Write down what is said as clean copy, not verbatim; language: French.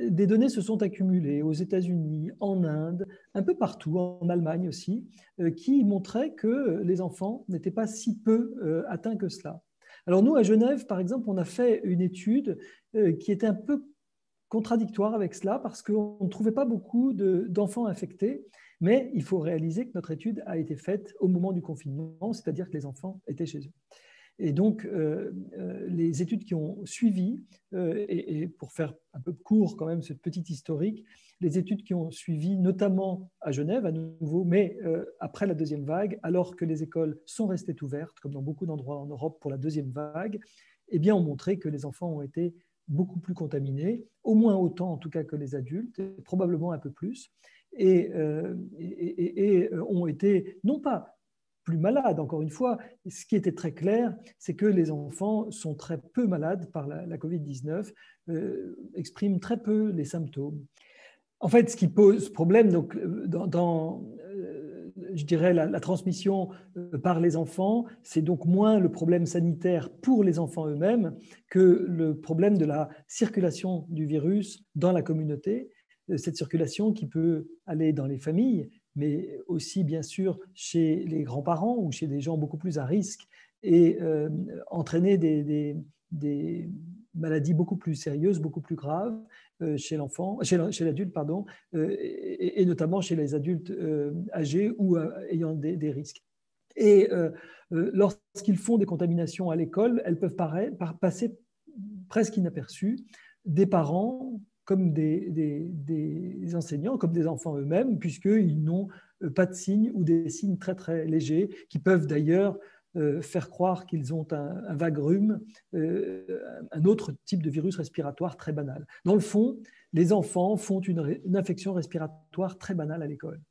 des données se sont accumulées aux États-Unis, en Inde, un peu partout, en Allemagne aussi, qui montraient que les enfants n'étaient pas si peu atteints que cela. Alors nous, à Genève, par exemple, on a fait une étude qui était un peu contradictoire avec cela parce qu'on ne trouvait pas beaucoup d'enfants infectés, mais il faut réaliser que notre étude a été faite au moment du confinement, c'est-à-dire que les enfants étaient chez eux. Et donc, les études qui ont suivi, et pour faire un peu court quand même ce petit historique, les études qui ont suivi, notamment à Genève à nouveau, mais après la deuxième vague, alors que les écoles sont restées ouvertes, comme dans beaucoup d'endroits en Europe pour la deuxième vague, eh bien, ont montré que les enfants ont été beaucoup plus contaminés, au moins autant en tout cas que les adultes, et probablement un peu plus, et ont été non pas plus malades. Encore une fois, ce qui était très clair, c'est que les enfants sont très peu malades par la COVID-19, expriment très peu les symptômes. En fait, ce qui pose problème, donc, je dirais, la transmission par les enfants, c'est donc moins le problème sanitaire pour les enfants eux-mêmes que le problème de la circulation du virus dans la communauté, cette circulation qui peut aller dans les familles, mais aussi bien sûr chez les grands-parents ou chez des gens beaucoup plus à risque et entraîner des maladies beaucoup plus sérieuses, beaucoup plus graves chez l'enfant, chez l'adulte, pardon, et notamment chez les adultes âgés ou ayant des risques. Et lorsqu'ils font des contaminations à l'école, elles peuvent passer presque inaperçues des parents comme des enseignants, comme des enfants eux-mêmes, puisqu'ils n'ont pas de signes ou des signes très très légers qui peuvent d'ailleurs faire croire qu'ils ont un vague rhume, un autre type de virus respiratoire très banal. Dans le fond, les enfants font une infection respiratoire très banale à l'école.